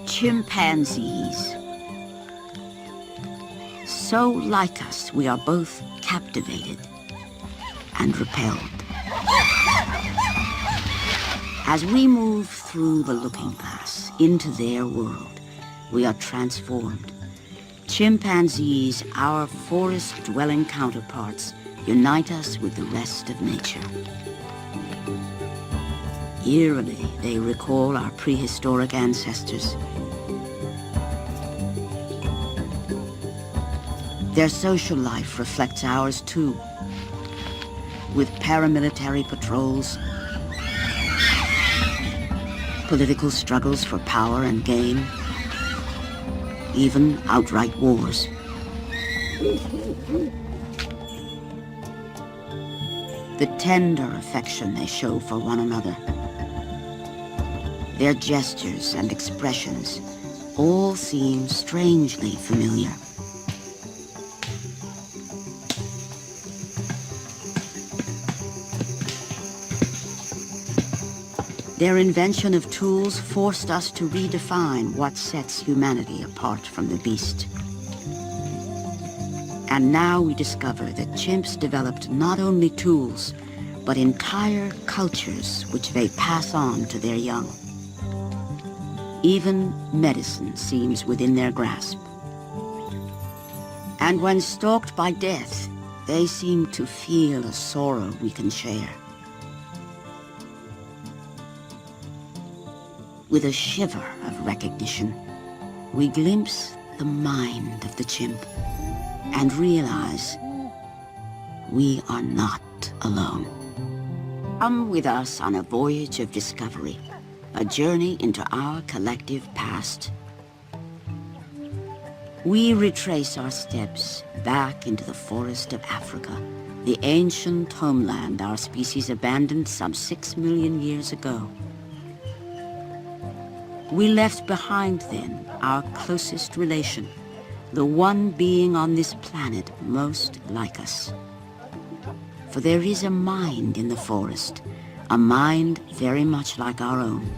Chimpanzees. So like us, we are both captivated and repelled. As we move through the looking glass into their world, we are transformed. Chimpanzees, our forest-dwelling counterparts, unite us with the rest of nature. Eerily, they recall our prehistoric ancestors. Their social life reflects ours too, with paramilitary patrols, political struggles for power and gain, even outright wars. The tender affection they show for one another, their gestures and expressions all seem strangely familiar. Their invention of tools forced us to redefine what sets humanity apart from the beast. And now we discover that chimps developed not only tools, but entire cultures which they pass on to their young. Even medicine seems within their grasp. And when stalked by death, they seem to feel a sorrow we can share. With a shiver of recognition, we glimpse the mind of the chimp and realize we are not alone. Come with us on a voyage of discovery, a journey into our collective past. We retrace our steps back into the forest of Africa, the ancient homeland our species abandoned some 6 million years ago. We left behind then our closest relation, the one being on this planet most like us. For there is a mind in the forest, a mind very much like our own.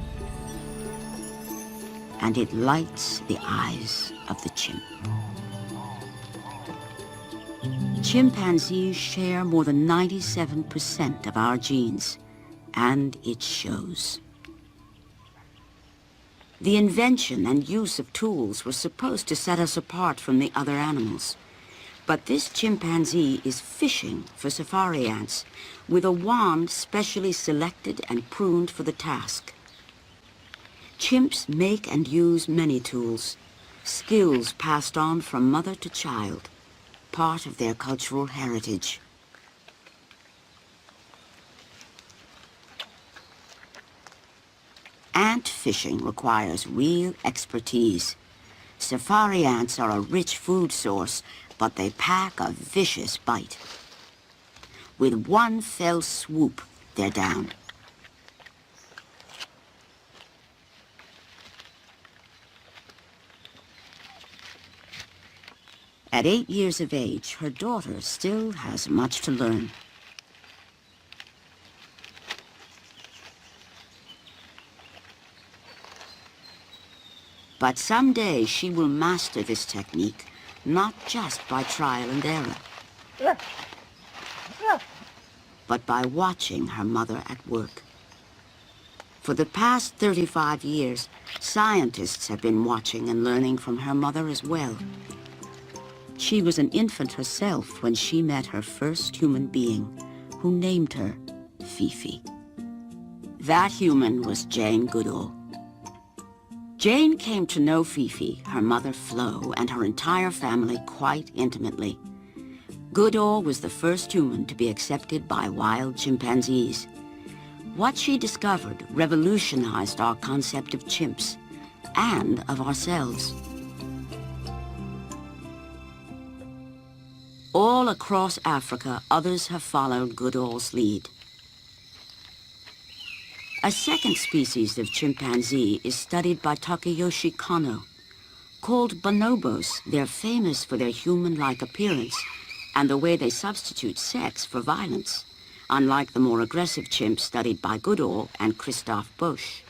And it lights the eyes of the chimp. Chimpanzees share more than 97% of our genes, and it shows. The invention and use of tools were supposed to set us apart from the other animals. But this chimpanzee is fishing for safari ants with a wand specially selected and pruned for the task. Chimps make and use many tools, skills passed on from mother to child, part of their cultural heritage. Ant fishing requires real expertise. Safari ants are a rich food source, but they pack a vicious bite. With one fell swoop, they're down. At 8 years of age, her daughter still has much to learn. But someday she will master this technique, not just by trial and error, but by watching her mother at work. For the past 35 years, scientists have been watching and learning from her mother as well. She was an infant herself when she met her first human being, who named her Fifi. That human was Jane Goodall. Jane came to know Fifi, her mother Flo, and her entire family quite intimately. Goodall was the first human to be accepted by wild chimpanzees. What she discovered revolutionized our concept of chimps and of ourselves. All across Africa, others have followed Goodall's lead. A second species of chimpanzee is studied by Takayoshi Kono. Called bonobos, they're famous for their human-like appearance and the way they substitute sex for violence. unlike the more aggressive chimps studied by Goodall and Christophe Bosch.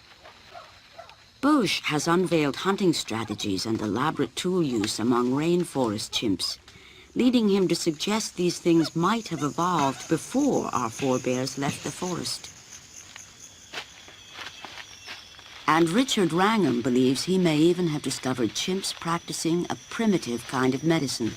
Bosch has unveiled hunting strategies and elaborate tool use among rainforest chimps, leading him to suggest these things might have evolved before our forebears left the forest. And Richard Wrangham believes he may even have discovered chimps practicing a primitive kind of medicine.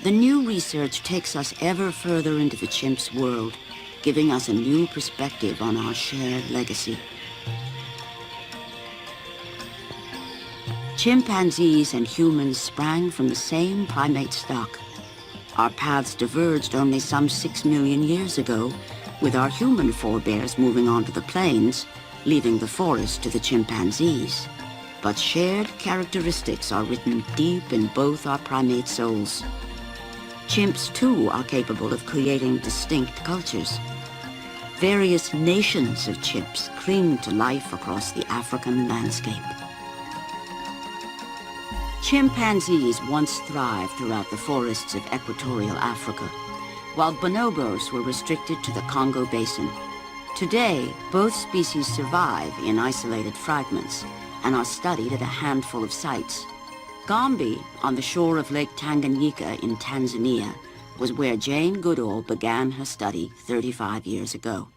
The new research takes us ever further into the chimp's world, giving us a new perspective on our shared legacy. Chimpanzees and humans sprang from the same primate stock. Our paths diverged only some 6 million years ago, with our human forebears moving on to the plains, leaving the forest to the chimpanzees. But shared characteristics are written deep in both our primate souls. Chimps, too, are capable of creating distinct cultures. Various nations of chimps cling to life across the African landscape. Chimpanzees once thrived throughout the forests of equatorial Africa, while bonobos were restricted to the Congo Basin. Today, both species survive in isolated fragments and are studied at a handful of sites. Gombe, on the shore of Lake Tanganyika in Tanzania, was where Jane Goodall began her study 35 years ago.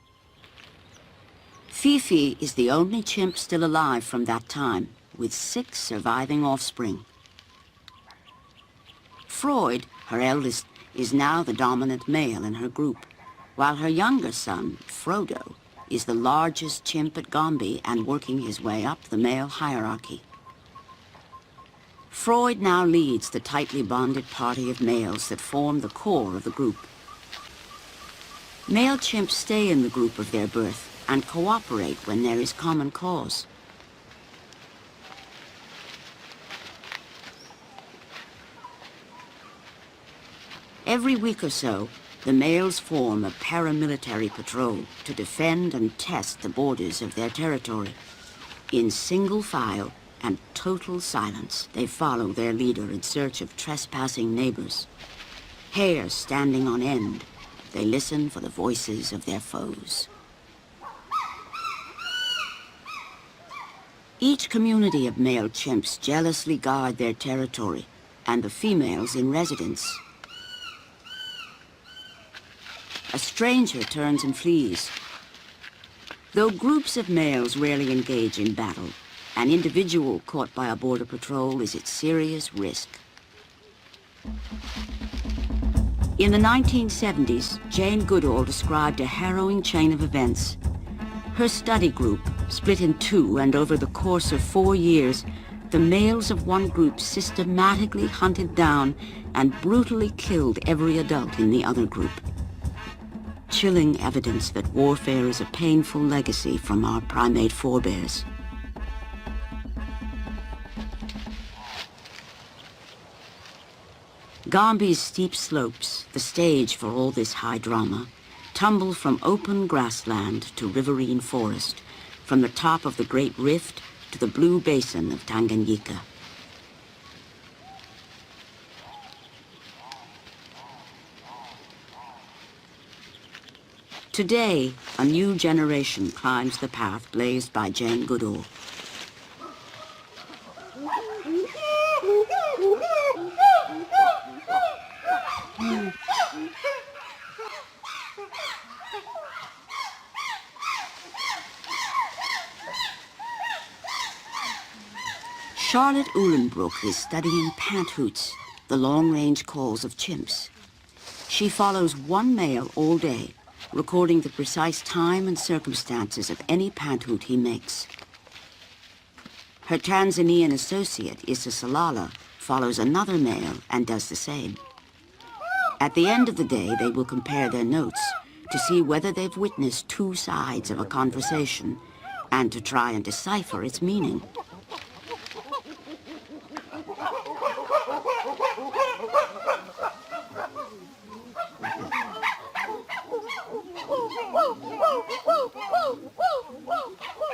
Fifi is the only chimp still alive from that time, with 6 surviving offspring. Freud, her eldest, is now the dominant male in her group, while her younger son, Frodo, is the largest chimp at Gombe and working his way up the male hierarchy. Freud now leads the tightly bonded party of males that form the core of the group. Male chimps stay in the group of their birth and cooperate when there is common cause. Every week or so, the males form a paramilitary patrol to defend and test the borders of their territory. In single file and total silence, they follow their leader in search of trespassing neighbors. Hair standing on end, they listen for the voices of their foes. Each community of male chimps jealously guard their territory and the females in residence. A stranger turns and flees. Though groups of males rarely engage in battle, an individual caught by a border patrol is at serious risk. In the 1970s, Jane Goodall described a harrowing chain of events. Her study group split in two, and over the course of 4 years, the males of one group systematically hunted down and brutally killed every adult in the other group. Chilling evidence that warfare is a painful legacy from our primate forebears. Gombe's steep slopes, the stage for all this high drama, tumble from open grassland to riverine forest, from the top of the Great Rift to the blue basin of Tanganyika. Today, a new generation climbs the path blazed by Jane Goodall. Charlotte Uhlenbrook is studying panthoots, the long-range calls of chimps. She follows one male all day, recording the precise time and circumstances of any panthoot he makes. Her Tanzanian associate, Issa Salala, follows another male and does the same. At the end of the day, they will compare their notes to see whether they've witnessed two sides of a conversation and to try and decipher its meaning.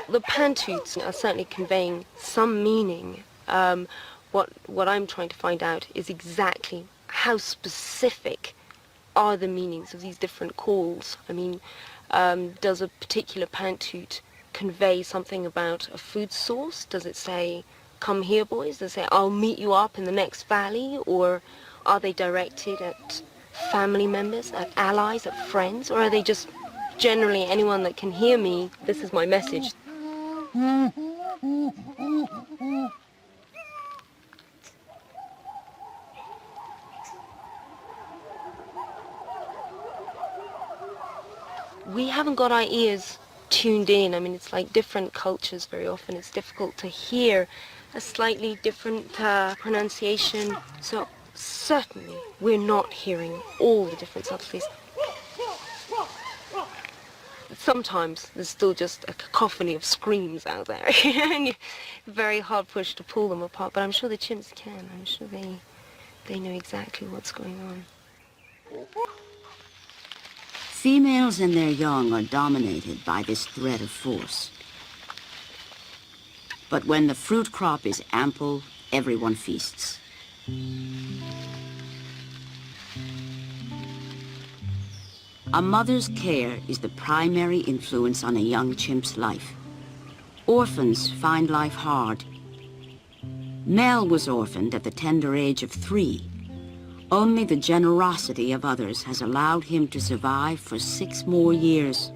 The pantoots are certainly conveying some meaning. what I'm trying to find out is exactly how specific are the meanings of these different calls. I mean, does a particular panthoot convey something about a food source? Does it say, "Come here, boys"? Does it say, "I'll meet you up in the next valley"? Or are they directed at family members, at allies, at friends? Or are they just generally anyone that can hear me, this is my message? We haven't got our ears tuned in. I mean, it's like different cultures very often. It's difficult to hear a slightly different pronunciation. So certainly we're not hearing all the different subtleties. Sometimes there's still just a cacophony of screams out there. And you're very hard pushed to pull them apart. But I'm sure the chimps can. I'm sure they know exactly what's going on. Females and their young are dominated by this thread of force. But when the fruit crop is ample, everyone feasts. A mother's care is the primary influence on a young chimp's life. Orphans find life hard. Mel was orphaned at the tender age of 3. Only the generosity of others has allowed him to survive for 6 more years.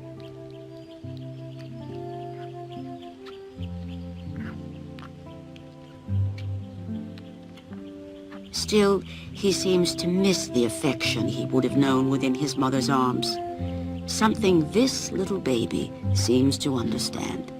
Still, he seems to miss the affection he would have known within his mother's arms. Something this little baby seems to understand.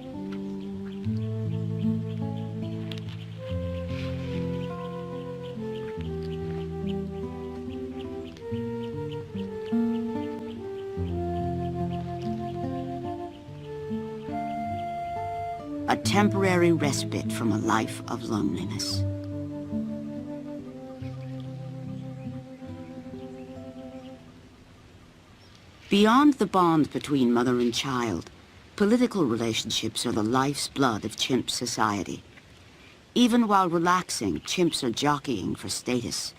A temporary respite from a life of loneliness. Beyond the bond between mother and child, political relationships are the life's blood of chimp society. Even while relaxing, chimps are jockeying for status.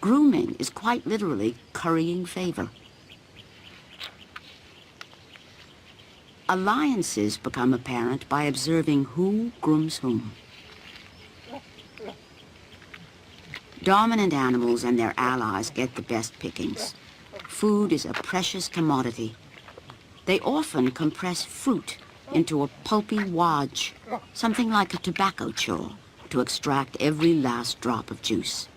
Grooming is quite literally currying favor. Alliances become apparent by observing who grooms whom. Dominant animals and their allies get the best pickings. Food is a precious commodity. They often compress fruit into a pulpy wadge, something like a tobacco chaw, to extract every last drop of juice.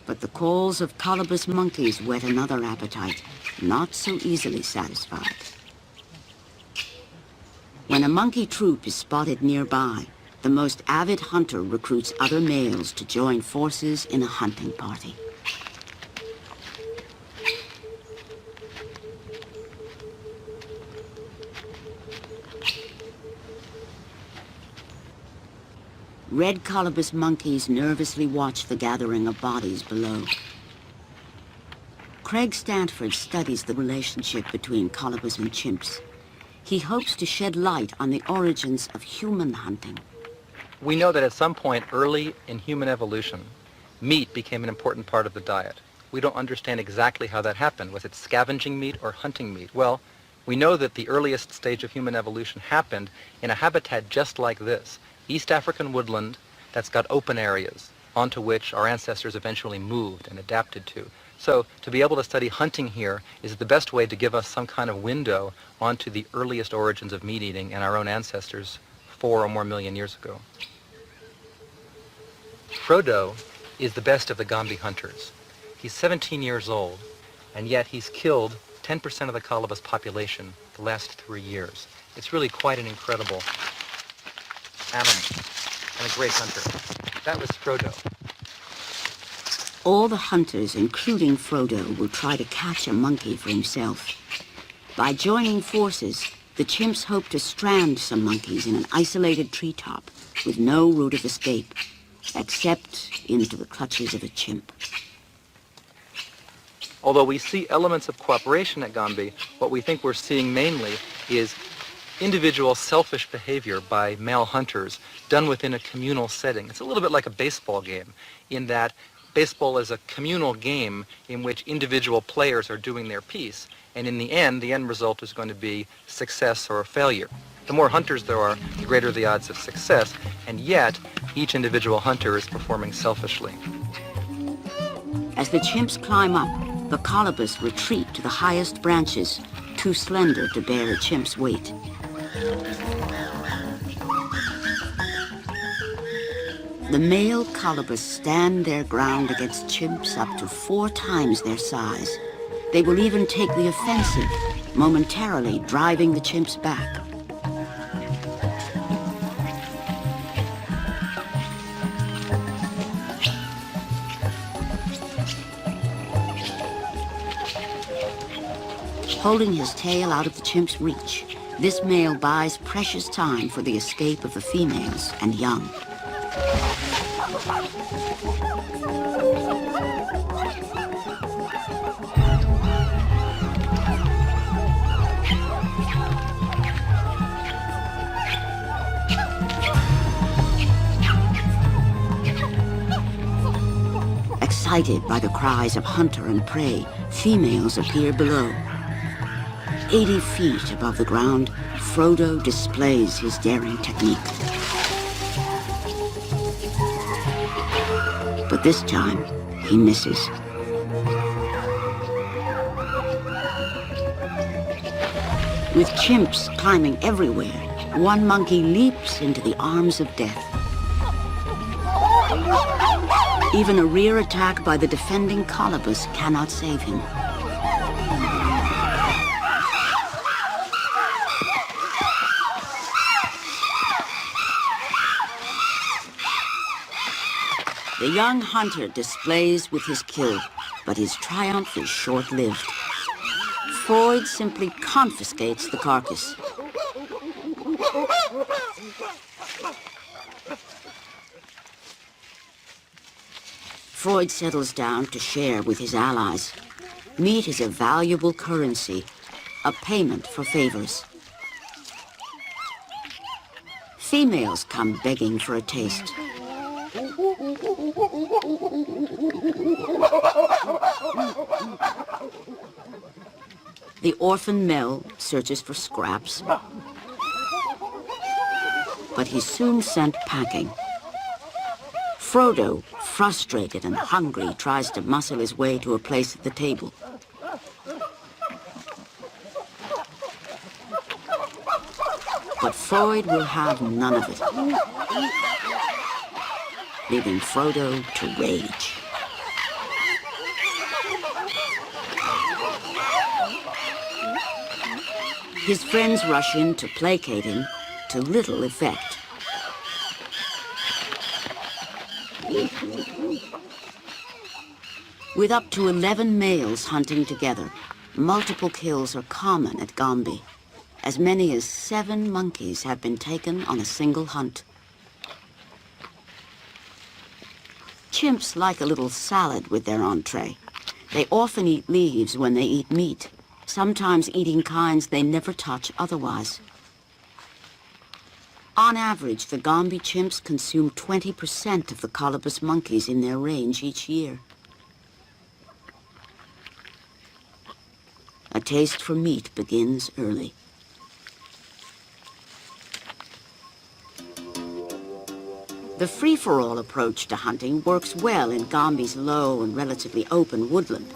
But the calls of colobus monkeys whet another appetite, not so easily satisfied. When a monkey troop is spotted nearby, the most avid hunter recruits other males to join forces in a hunting party. Red colobus monkeys nervously watch the gathering of bodies below. Craig Stanford studies the relationship between colobus and chimps. He hopes to shed light on the origins of human hunting. We know that at some point early in human evolution, meat became an important part of the diet. We don't understand exactly how that happened. Was it scavenging meat or hunting meat? Well, we know that the earliest stage of human evolution happened in a habitat just like this, East African woodland that's got open areas onto which our ancestors eventually moved and adapted to. So to be able to study hunting here is the best way to give us some kind of window onto the earliest origins of meat eating and our own ancestors 4 or more million years ago. Frodo is the best of the Gombe hunters. He's 17 years old, and yet he's killed 10% of the colobus population the last 3 years. It's really quite an incredible animal and a great hunter. That was Frodo. All the hunters, including Frodo, will try to catch a monkey for himself. By joining forces, the chimps hope to strand some monkeys in an isolated treetop with no route of escape, except into the clutches of a chimp. Although we see elements of cooperation at Gombe, what we think we're seeing mainly is individual selfish behavior by male hunters done within a communal setting. It's a little bit like a baseball game in that baseball is a communal game in which individual players are doing their piece, and in the end result is going to be success or failure. The more hunters there are, the greater the odds of success, and yet each individual hunter is performing selfishly. As the chimps climb up, the colobus retreat to the highest branches, too slender to bear a chimp's weight. The male colobus stand their ground against chimps up to 4 times their size. They will even take the offensive, momentarily driving the chimps back. Holding his tail out of the chimp's reach, this male buys precious time for the escape of the females and young. Excited by the cries of hunter and prey, females appear below. 80 feet above the ground, Frodo displays his daring technique. But this time, he misses. With chimps climbing everywhere, one monkey leaps into the arms of death. Even a rear attack by the defending colobus cannot save him. The young hunter displays with his kill, but his triumph is short-lived. Freud simply confiscates the carcass. Freud settles down to share with his allies. Meat is a valuable currency, a payment for favors. Females come begging for a taste. The orphan male searches for scraps, but he's soon sent packing. Frodo, frustrated and hungry, tries to muscle his way to a place at the table. But Freud will have none of it, leaving Frodo to rage. His friends rush in to placate him, to little effect. With up to 11 males hunting together, multiple kills are common at Gombe. As many as 7 monkeys have been taken on a single hunt. Chimps like a little salad with their entree. They often eat leaves when they eat meat, sometimes eating kinds they never touch otherwise. On average, the Gombe chimps consume 20% of the colobus monkeys in their range each year. A taste for meat begins early. The free-for-all approach to hunting works well in Gombe's low and relatively open woodland.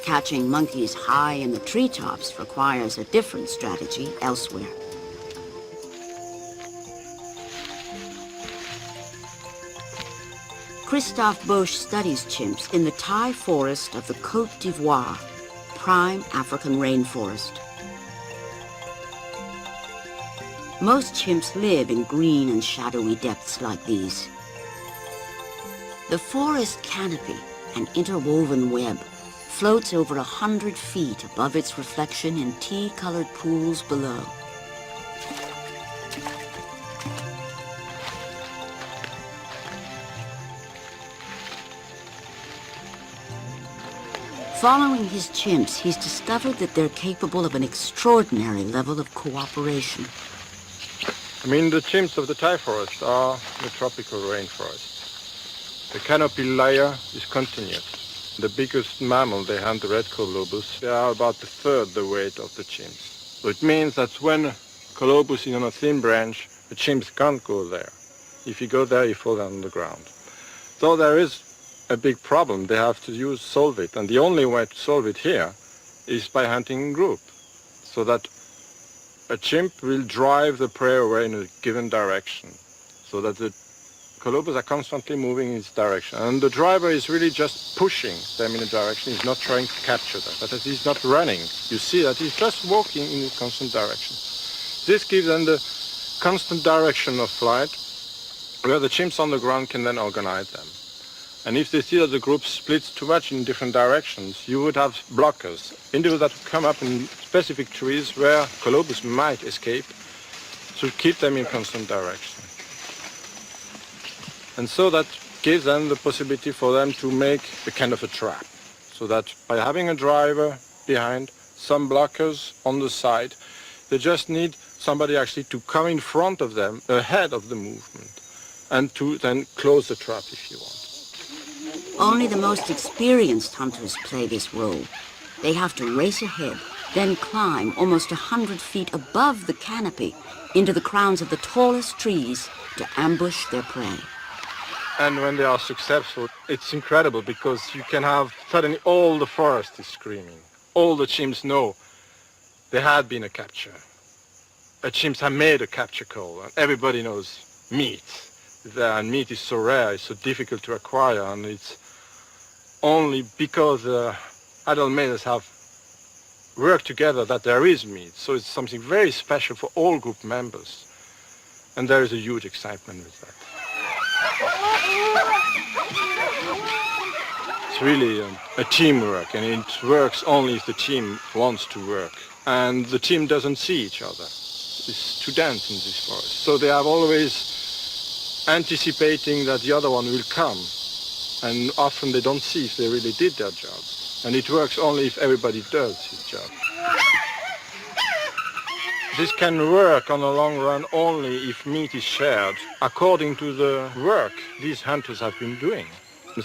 Catching monkeys high in the treetops requires a different strategy elsewhere. Christophe Bosch studies chimps in the Thai forest of the Côte d'Ivoire, prime African rainforest. Most chimps live in green and shadowy depths like these. The forest canopy, an interwoven web, floats over 100 feet above its reflection in tea-colored pools below. Following his chimps, he's discovered that they're capable of an extraordinary level of cooperation. I mean, the chimps of the Thai forest are the tropical rainforest. The canopy layer is continuous. The biggest mammal they hunt, the red colobus, they are about a third the weight of the chimps. So it means that when colobus is on a thin branch, the chimps can't go there. If you go there, you fall down on the ground. So there is a big problem. They have to solve it. And the only way to solve it here is by hunting in group. So that a chimp will drive the prey away in a given direction. So that the colobus are constantly moving in its direction. And the driver is really just pushing them in a direction. He's not trying to capture them. But as he's not running, you see that he's just walking in a constant direction. This gives them the constant direction of flight, where the chimps on the ground can then organize them. And if they see that the group splits too much in different directions, you would have blockers, individuals that would come up in specific trees where colobus might escape, to keep them in constant direction. And so that gives them the possibility for them to make a kind of a trap, so that by having a driver behind, some blockers on the side, they just need somebody actually to come in front of them, ahead of the movement, and to then close the trap if you want. Only the most experienced hunters play this role. They have to race ahead, then climb almost 100 feet above the canopy into the crowns of the tallest trees to ambush their prey. And when they are successful, it's incredible because you can have suddenly all the forest is screaming. All the chimps know there had been a capture. The chimps have made a capture call, and everybody knows meat. And meat is so rare, it's so difficult to acquire, and it's only because adult males have worked together that there is meat. So it's something very special for all group members. And there is a huge excitement with that. It's really a teamwork, and it works only if the team wants to work. And the team doesn't see each other. It's too dense in this forest. So they are always anticipating that the other one will come. And often they don't see if they really did their job. And it works only if everybody does his job. This can work on the long run only if meat is shared according to the work these hunters have been doing.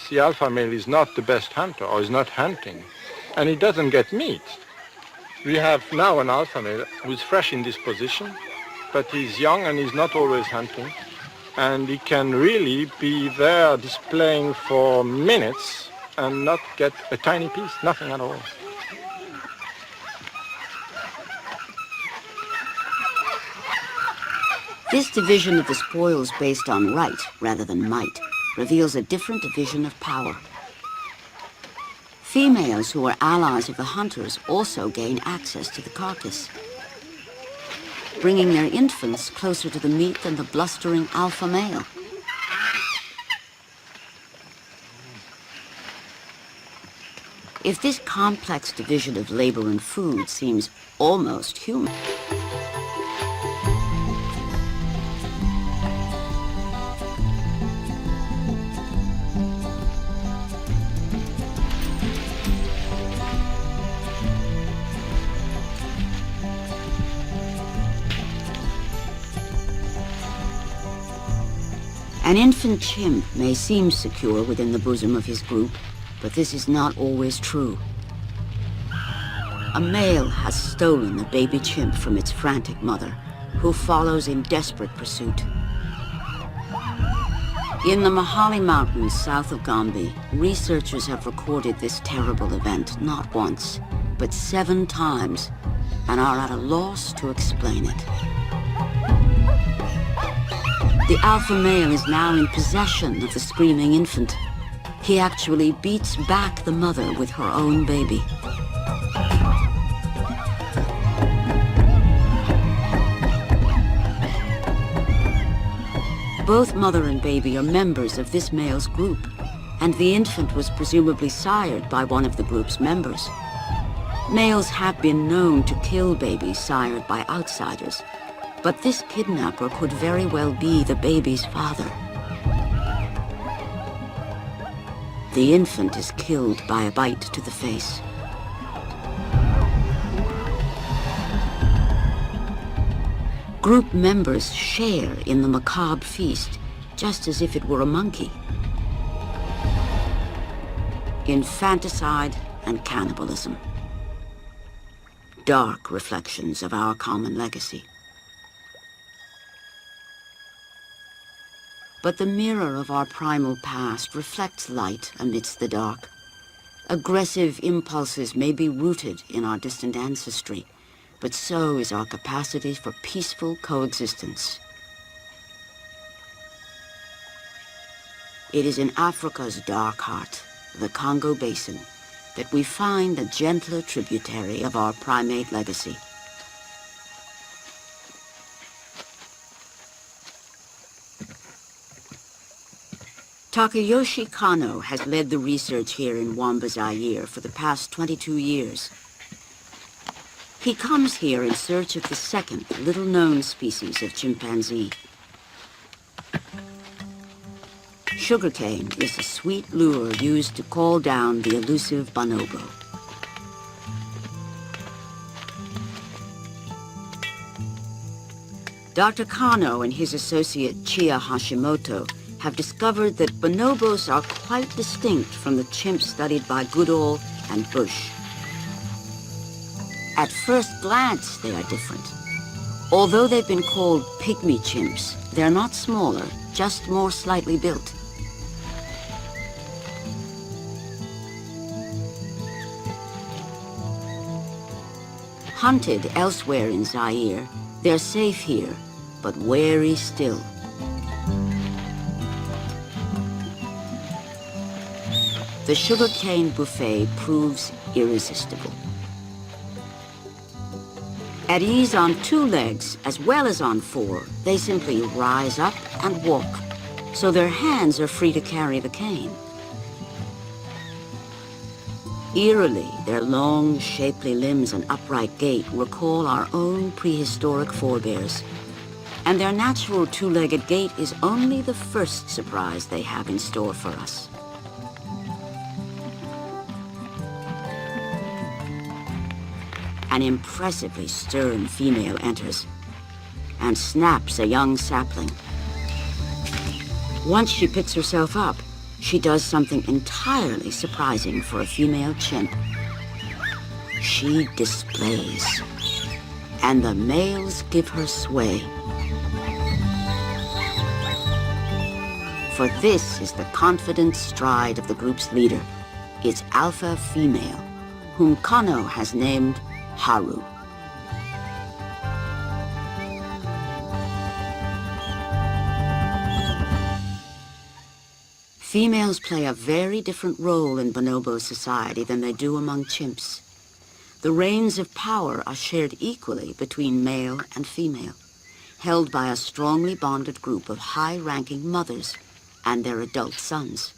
The alpha male is not the best hunter or is not hunting, and he doesn't get meat. We have now an alpha male who is fresh in this position, but he's young and he's not always hunting. And he can really be there displaying for minutes and not get a tiny piece, nothing at all. This division of the spoils based on right rather than might reveals a different division of power. Females who are allies of the hunters also gain access to the carcass, bringing their infants closer to the meat than the blustering alpha male. If this complex division of labor and food seems almost human, an infant chimp may seem secure within the bosom of his group, but this is not always true. A male has stolen the baby chimp from its frantic mother, who follows in desperate pursuit. In the Mahali Mountains south of Gombe, researchers have recorded this terrible event not once, but 7 times, and are at a loss to explain it. The alpha male is now in possession of the screaming infant. He actually beats back the mother with her own baby. Both mother and baby are members of this male's group, and the infant was presumably sired by one of the group's members. Males have been known to kill babies sired by outsiders, but this kidnapper could very well be the baby's father. The infant is killed by a bite to the face. Group members share in the macabre feast, just as if it were a monkey. Infanticide and cannibalism. Dark reflections of our common legacy. But the mirror of our primal past reflects light amidst the dark. Aggressive impulses may be rooted in our distant ancestry, but so is our capacity for peaceful coexistence. It is in Africa's dark heart, the Congo Basin, that we find a gentler tributary of our primate legacy. Takayoshi Kano has led the research here in Wamba, Zaire for the past 22 years. He comes here in search of the second little-known species of chimpanzee. Sugarcane is a sweet lure used to call down the elusive bonobo. Dr. Kano and his associate Chia Hashimoto have discovered that bonobos are quite distinct from the chimps studied by Goodall and Bush. At first glance, they are different. Although they've been called pygmy chimps, they're not smaller, just more slightly built. Hunted elsewhere in Zaire, they're safe here, but wary still. The sugarcane buffet proves irresistible. At ease on 2 legs, as well as on 4, they simply rise up and walk, so their hands are free to carry the cane. Eerily, their long, shapely limbs and upright gait recall our own prehistoric forebears, and their natural 2-legged gait is only the first surprise they have in store for us. An impressively stern female enters and snaps a young sapling. Once she picks herself up, she does something entirely surprising for a female chimp. She displays, and the males give her sway. For this is the confident stride of the group's leader, its alpha female, whom Kano has named Haru. Females play a very different role in bonobo society than they do among chimps. The reins of power are shared equally between male and female, held by a strongly bonded group of high-ranking mothers and their adult sons.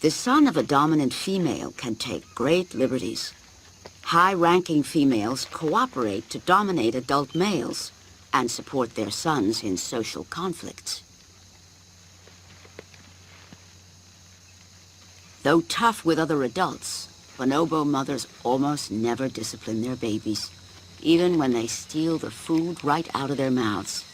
The son of a dominant female can take great liberties. High-ranking females cooperate to dominate adult males and support their sons in social conflicts. Though tough with other adults, bonobo mothers almost never discipline their babies, even when they steal the food right out of their mouths.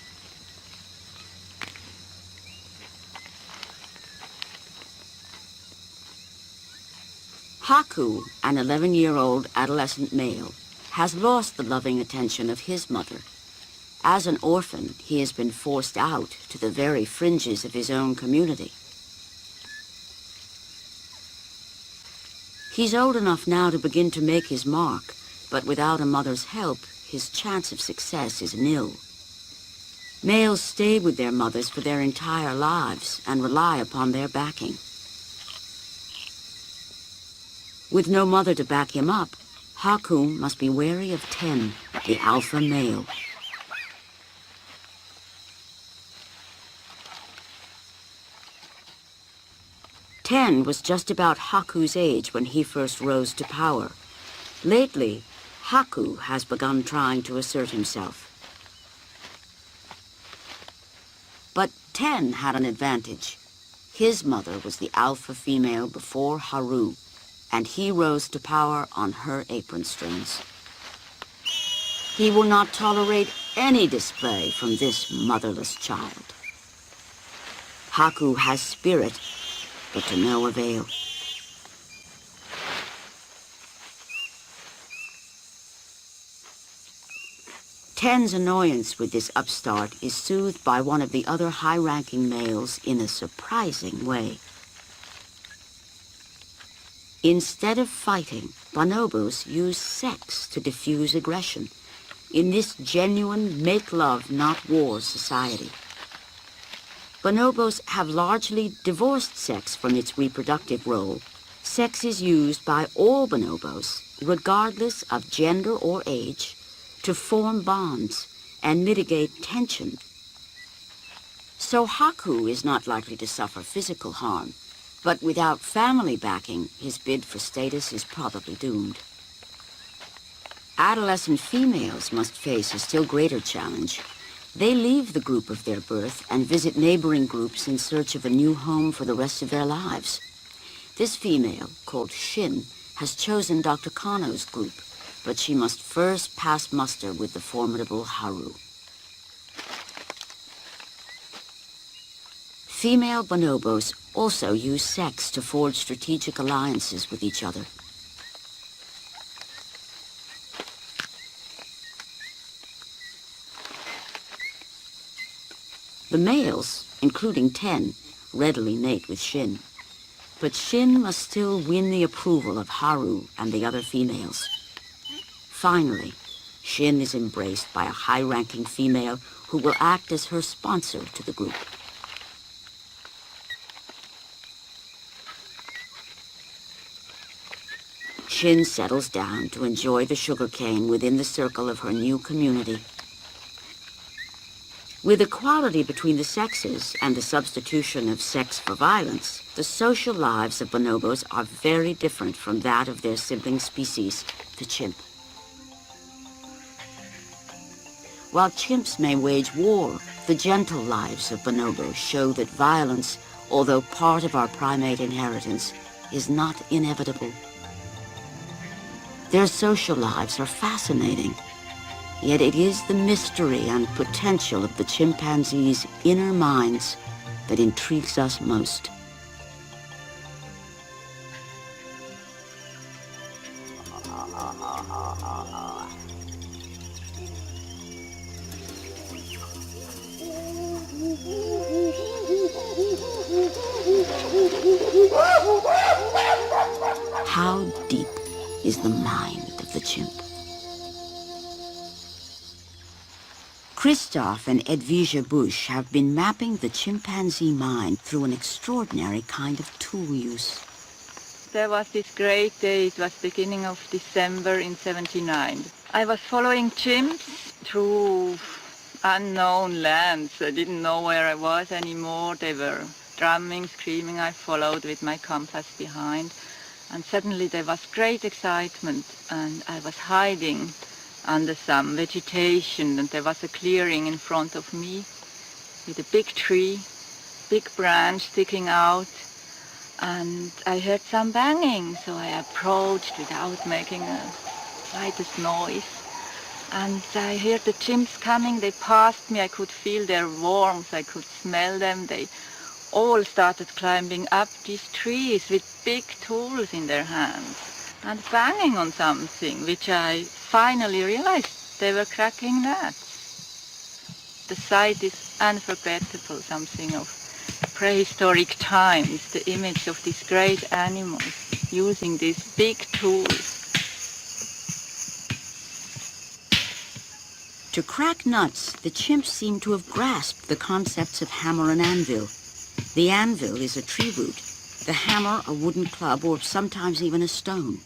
Haku, an 11-year-old adolescent male, has lost the loving attention of his mother. As an orphan, he has been forced out to the very fringes of his own community. He's old enough now to begin to make his mark, but without a mother's help, his chance of success is nil. Males stay with their mothers for their entire lives and rely upon their backing. With no mother to back him up, Haku must be wary of 10, the alpha male. Ten was just about Haku's age when he first rose to power. Lately, Haku has begun trying to assert himself. But 10 had an advantage. His mother was the alpha female before Haru, and he rose to power on her apron strings. He will not tolerate any display from this motherless child. Haku has spirit, but to no avail. Ten's annoyance with this upstart is soothed by one of the other high-ranking males in a surprising way. Instead of fighting, bonobos use sex to diffuse aggression in this genuine make-love, not war society. Bonobos have largely divorced sex from its reproductive role. Sex is used by all bonobos, regardless of gender or age, to form bonds and mitigate tension. So Haku is not likely to suffer physical harm, but without family backing, his bid for status is probably doomed. Adolescent females must face a still greater challenge. They leave the group of their birth and visit neighboring groups in search of a new home for the rest of their lives. This female, called Shin, has chosen Dr. Kano's group, but she must first pass muster with the formidable Haru. Female bonobos also use sex to forge strategic alliances with each other. The males, including Ten, readily mate with Shin, but Shin must still win the approval of Haru and the other females. Finally, Shin is embraced by a high-ranking female who will act as her sponsor to the group. Shin settles down to enjoy the sugarcane within the circle of her new community. With equality between the sexes and the substitution of sex for violence, the social lives of bonobos are very different from that of their sibling species, the chimp. While chimps may wage war, the gentle lives of bonobos show that violence, although part of our primate inheritance, is not inevitable. Their social lives are fascinating, yet it is the mystery and potential of the chimpanzees' inner minds that intrigues us most. How deep is the mind of the chimp? Christoph and Edwige Busch have been mapping the chimpanzee mind through an extraordinary kind of tool use. There was this great day, it was beginning of December in '79. I was following chimps through unknown lands. I didn't know where I was anymore. They were drumming, screaming. I followed with my compass behind. And suddenly there was great excitement, and I was hiding under some vegetation, and there was a clearing in front of me with a big tree, big branch sticking out, and I heard some banging, so I approached without making a slightest noise. And I heard the chimps coming. They passed me. I could feel their warmth. I could smell them. They all started climbing up these trees with big tools in their hands and banging on something, which I finally realized they were cracking nuts. The sight is unforgettable, something of prehistoric times, the image of these great animals using these big tools. To crack nuts, the chimps seem to have grasped the concepts of hammer and anvil. The anvil is a tree root, the hammer a wooden club or sometimes even a stone.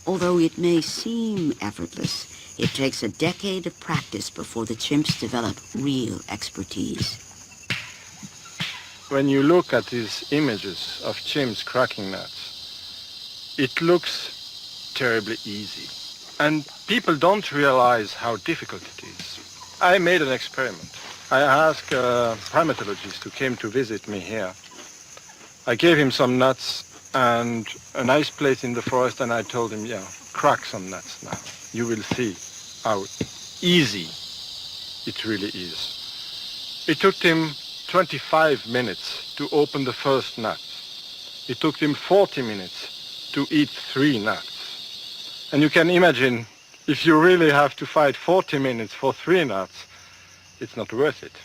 Although it may seem effortless, it takes a decade of practice before the chimps develop real expertise. When you look at these images of chimps cracking nuts, it looks terribly easy. And people don't realize how difficult it is. I made an experiment. I asked a primatologist who came to visit me here. I gave him some nuts and a nice place in the forest, and I told him, yeah, crack some nuts now. You will see how easy it really is. It took him 25 minutes to open the first nut. It took him 40 minutes to eat 3 nuts. And you can imagine, if you really have to fight 40 minutes for 3 nuts, it's not worth it.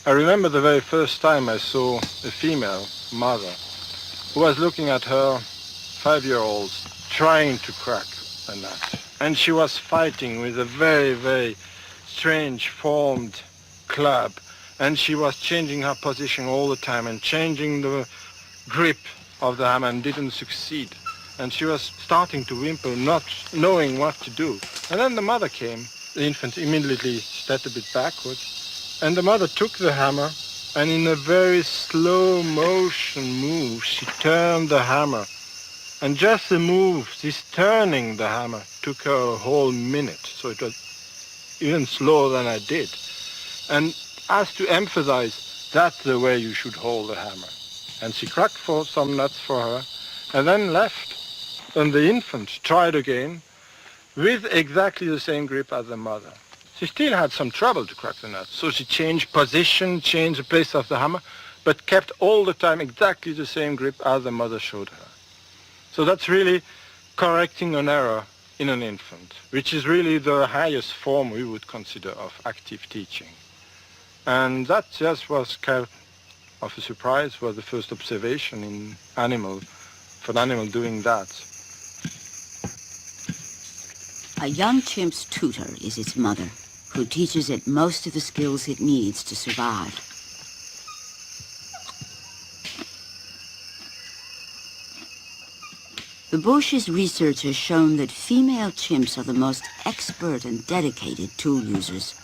I remember the very first time I saw a female mother who was looking at her 5-year-olds trying to crack a nut. And she was fighting with a very, very strange formed club. And she was changing her position all the time and changing the grip of the hammer and didn't succeed. And she was starting to whimper, not knowing what to do. And then the mother came. The infant immediately stepped a bit backwards. And the mother took the hammer and in a very slow motion move, she turned the hammer. And just the move, this turning the hammer, took her a whole minute. So it was even slower than I did. And as to emphasize, that's the way you should hold the hammer. And she cracked for some nuts for her and then left. And the infant tried again with exactly the same grip as the mother. She still had some trouble to crack the nut. So she changed position, changed the place of the hammer, but kept all the time exactly the same grip as the mother showed her. So that's really correcting an error in an infant, which is really the highest form we would consider of active teaching. And that just was kind of a surprise, was the first observation in animal, for an animal doing that. A young chimp's tutor is its mother, who teaches it most of the skills it needs to survive. The Bosch's research has shown that female chimps are the most expert and dedicated tool users,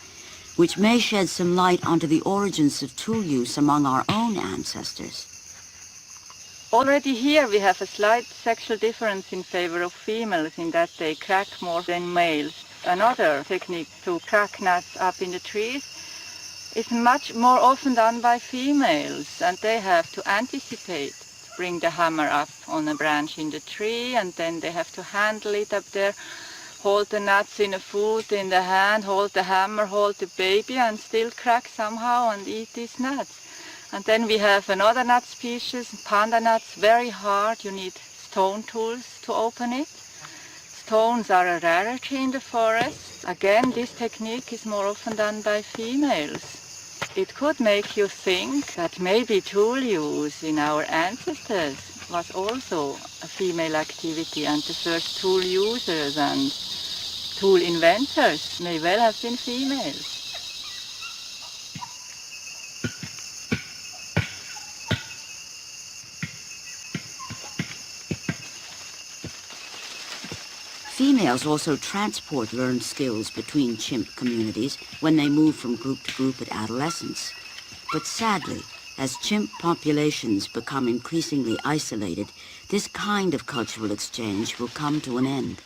which may shed some light onto the origins of tool use among our own ancestors. Already here we have a slight sexual difference in favor of females in that they crack more than males. Another technique to crack nuts up in the trees is much more often done by females, and they have to anticipate, bring the hammer up on a branch in the tree, and then they have to handle it up there, hold the nuts in a foot in the hand, hold the hammer, hold the baby, and still crack somehow and eat these nuts. And then we have another nut species, panda nuts, very hard. You need stone tools to open it. Stones are a rarity in the forest. Again, this technique is more often done by females. It could make you think that maybe tool use in our ancestors was also a female activity, and the first tool users and tool inventors may well have been females. Females also transport learned skills between chimp communities when they move from group to group at adolescence. But sadly, as chimp populations become increasingly isolated, this kind of cultural exchange will come to an end.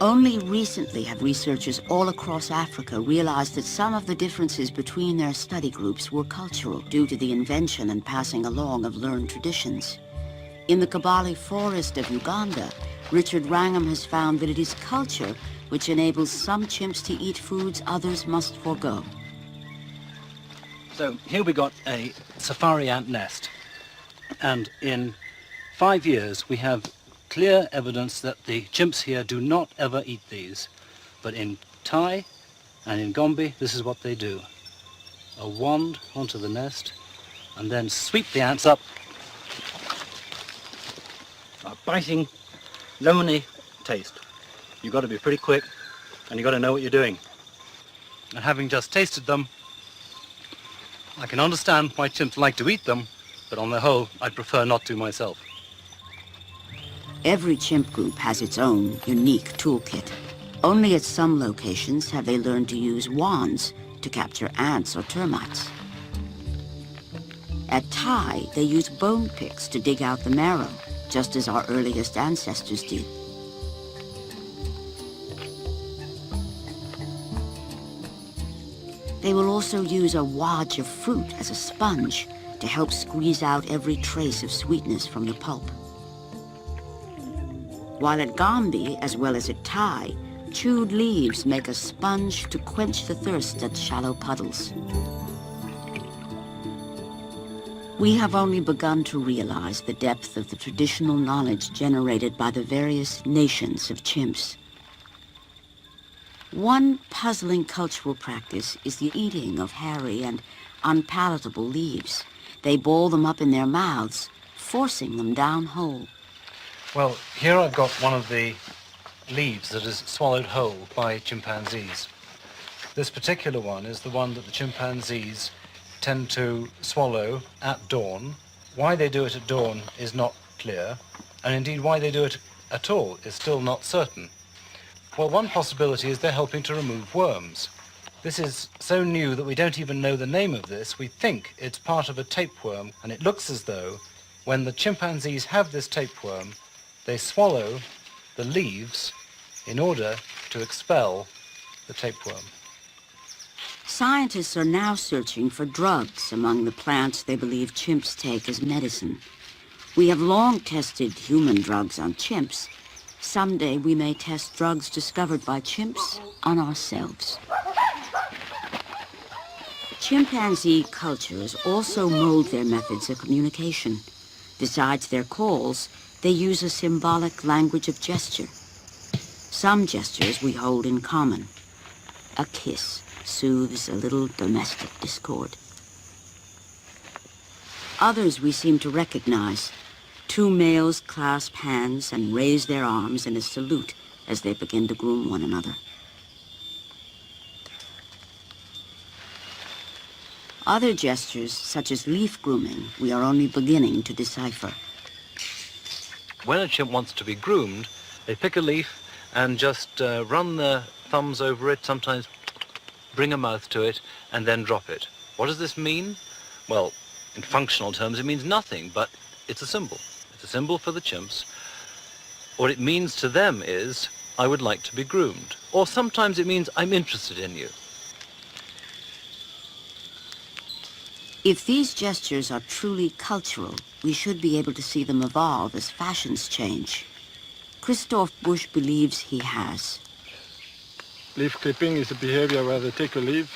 Only recently have researchers all across Africa realized that some of the differences between their study groups were cultural due to the invention and passing along of learned traditions. In the Kabale forest of Uganda, Richard Wrangham has found that it is culture which enables some chimps to eat foods others must forego. So here we got a safari ant nest, and in 5 years we have clear evidence that the chimps here do not ever eat these. But in Thai and in Gombe, this is what they do. A wand onto the nest and then sweep the ants up. A biting, lemony taste. You've got to be pretty quick and you've got to know what you're doing. And having just tasted them, I can understand why chimps like to eat them, but on the whole, I'd prefer not to myself. Every chimp group has its own unique toolkit. Only at some locations have they learned to use wands to capture ants or termites. At Thai, they use bone picks to dig out the marrow, just as our earliest ancestors did. They will also use a wad of fruit as a sponge to help squeeze out every trace of sweetness from the pulp. while at Gombe, as well as at Tai, chewed leaves make a sponge to quench the thirst at shallow puddles. We have only begun to realize the depth of the traditional knowledge generated by the various nations of chimps. One puzzling cultural practice is the eating of hairy and unpalatable leaves. They ball them up in their mouths, forcing them down whole. Well, here I've got one of the leaves that is swallowed whole by chimpanzees. This particular one is the one that the chimpanzees tend to swallow at dawn. Why they do it at dawn is not clear, and indeed why they do it at all is still not certain. Well, one possibility is they're helping to remove worms. This is so new that we don't even know the name of this. We think it's part of a tapeworm, and it looks as though when the chimpanzees have this tapeworm, they swallow the leaves in order to expel the tapeworm. Scientists are now searching for drugs among the plants they believe chimps take as medicine. We have long tested human drugs on chimps. Someday we may test drugs discovered by chimps on ourselves. Chimpanzee cultures also mold their methods of communication. Besides their calls, they use a symbolic language of gesture. Some gestures we hold in common. A kiss soothes a little domestic discord. Others we seem to recognize. Two males clasp hands and raise their arms in a salute as they begin to groom one another. Other gestures, such as leaf grooming, we are only beginning to decipher. When a chimp wants to be groomed, they pick a leaf and just run their thumbs over it, sometimes bring a mouth to it, and then drop it. What does this mean? Well, in functional terms, it means nothing, but it's a symbol. It's a symbol for the chimps. What it means to them is, I would like to be groomed. Or sometimes it means, I'm interested in you. If these gestures are truly cultural, we should be able to see them evolve as fashions change. Christoph Busch believes he has. Leaf clipping is a behavior where they take a leaf,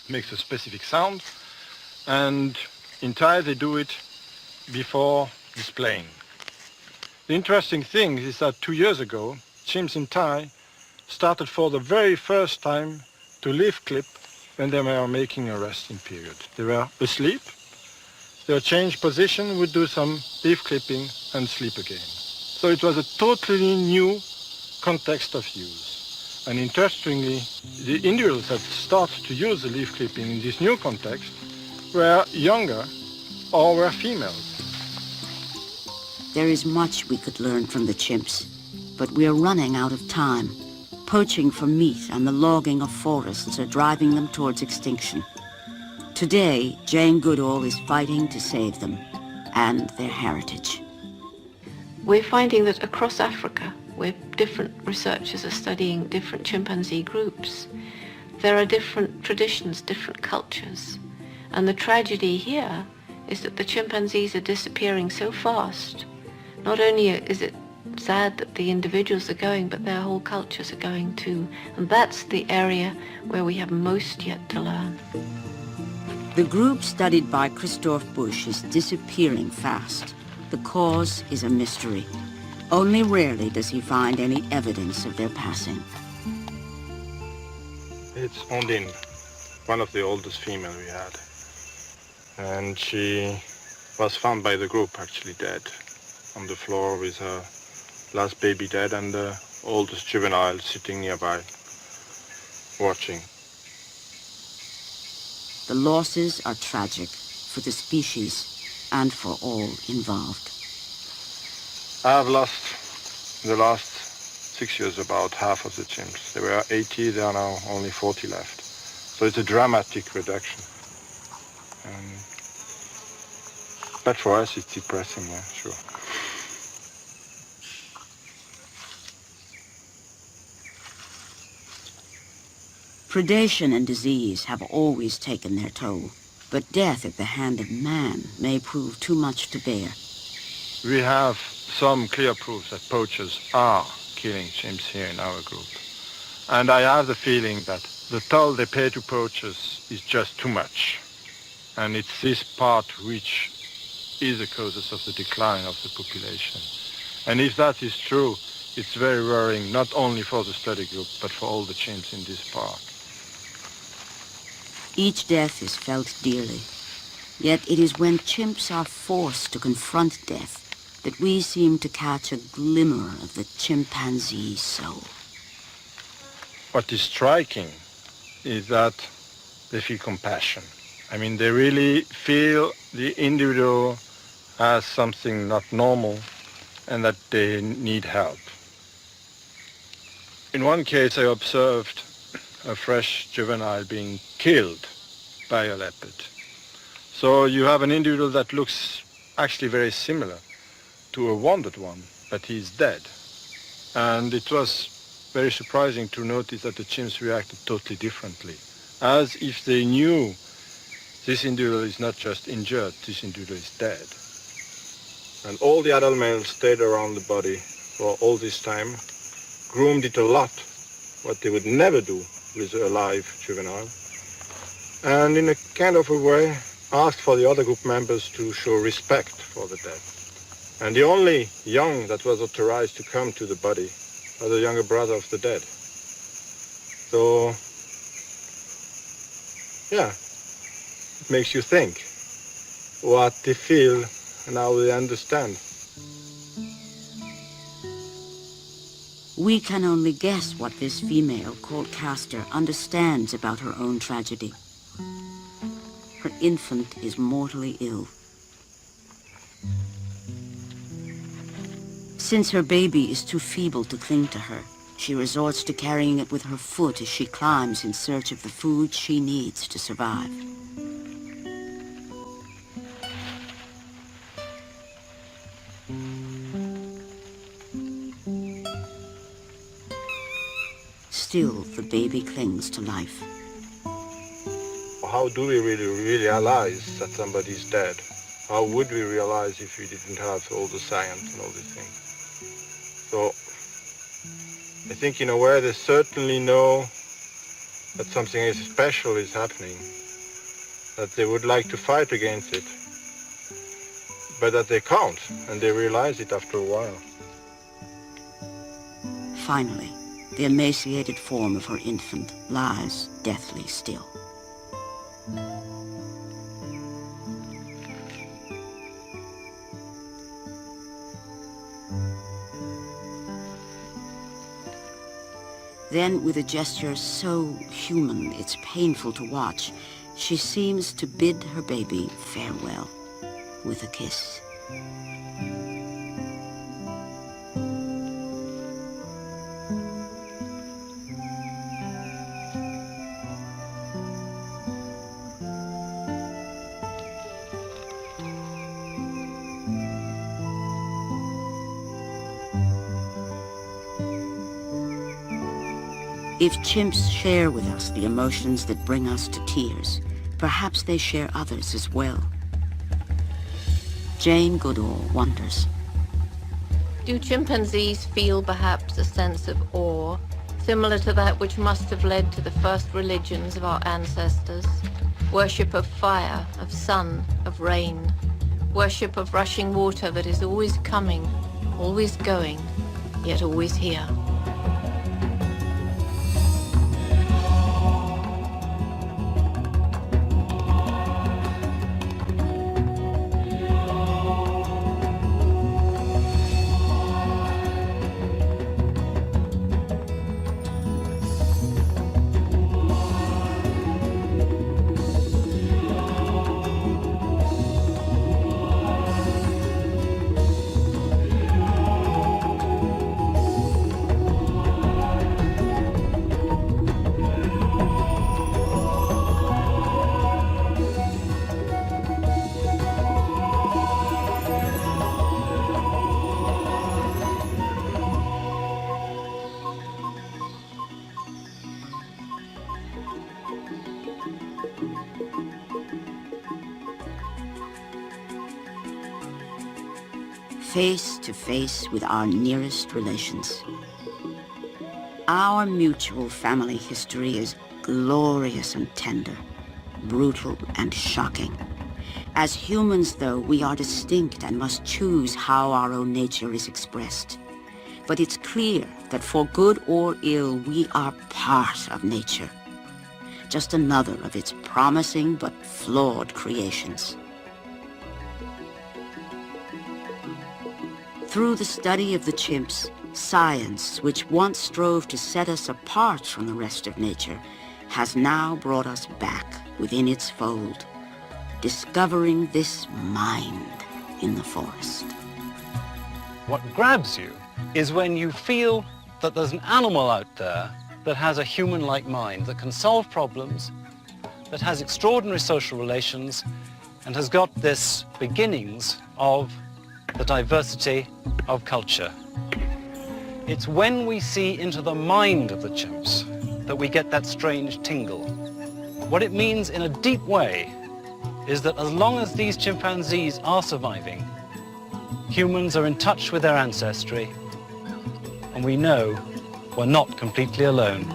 makes a specific sound, and in Thai they do it before displaying. The interesting thing is that 2 years ago, chimps in Thai started for the very first time to leaf clip when they were making a resting period. They were asleep, they would change position, would do some leaf clipping and sleep again. So it was a totally new context of use. And interestingly, the individuals that started to use the leaf clipping in this new context were younger or were females. There is much we could learn from the chimps, but we're running out of time. Poaching for meat and the logging of forests are driving them towards extinction. Today, Jane Goodall is fighting to save them and their heritage. We're finding that across Africa, where different researchers are studying different chimpanzee groups, there are different traditions, different cultures. And the tragedy here is that the chimpanzees are disappearing so fast. Not only is it sad that the individuals are going, but their whole cultures are going too. And that's the area where we have most yet to learn. The group studied by Christoph Busch is disappearing fast. The cause is a mystery. Only rarely does he find any evidence of their passing. It's Ondine, one of the oldest female we had. And she was found by the group actually dead on the floor with her last baby dead and the oldest juvenile sitting nearby, watching. The losses are tragic for the species and for all involved. I have lost in the last 6 years about half of the chimps. There were 80, there are now only 40 left. So it's a dramatic reduction. But for us it's depressing, yeah, sure. Predation and disease have always taken their toll, but death at the hand of man may prove too much to bear. we have some clear proof that poachers are killing chimps here in our group. And I have the feeling that the toll they pay to poachers is just too much. And it's this part which is the causes of the decline of the population. And if that is true, it's very worrying, not only for the study group, but for all the chimps in this park. Each death is felt dearly. Yet it is when chimps are forced to confront death that we seem to catch a glimmer of the chimpanzee soul. What is striking is that they feel compassion. I mean, they really feel the individual as something not normal and that they need help. In one case, I observed a fresh juvenile being killed by a leopard. So you have an individual that looks actually very similar to a wounded one, but he's dead. And it was very surprising to notice that the chimps reacted totally differently, as if they knew this individual is not just injured, this individual is dead. And all the adult males stayed around the body for all this time, groomed it a lot, what they would never do with a live juvenile, and in a kind of a way asked for the other group members to show respect for the dead. And the only young that was authorized to come to the body was the younger brother of the dead. So, yeah, it makes you think what they feel and how they understand. We can only guess what this female, called Castor, understands about her own tragedy. Her infant is mortally ill. Since her baby is too feeble to cling to her, she resorts to carrying it with her foot as she climbs in search of the food she needs to survive. Still, the baby clings to life. How do we really realize that somebody is dead? How would we realize if we didn't have all the science and all these things? So I think in a way they certainly know that something special is happening, that they would like to fight against it, but that they can't, and they realize it after a while. Finally, the emaciated form of her infant lies deathly still. Then, with a gesture so human it's painful to watch, she seems to bid her baby farewell with a kiss. If chimps share with us the emotions that bring us to tears, perhaps they share others as well. Jane Goodall wonders. Do chimpanzees feel perhaps a sense of awe, similar to that which must have led to the first religions of our ancestors? Worship of fire, of sun, of rain. Worship of rushing water that is always coming, always going, yet always here. face to face with our nearest relations. Our mutual family history is glorious and tender, brutal and shocking. As humans, though, we are distinct and must choose how our own nature is expressed. But it's clear that for good or ill, we are part of nature. Just another of its promising but flawed creations. Through the study of the chimps, science, which once strove to set us apart from the rest of nature, has now brought us back within its fold, discovering this mind in the forest. What grabs you is when you feel that there's an animal out there that has a human-like mind, that can solve problems, that has extraordinary social relations, and has got this beginnings of the diversity of culture. It's when we see into the mind of the chimps that we get that strange tingle. What it means in a deep way is that as long as these chimpanzees are surviving, humans are in touch with their ancestry, and we know we're not completely alone.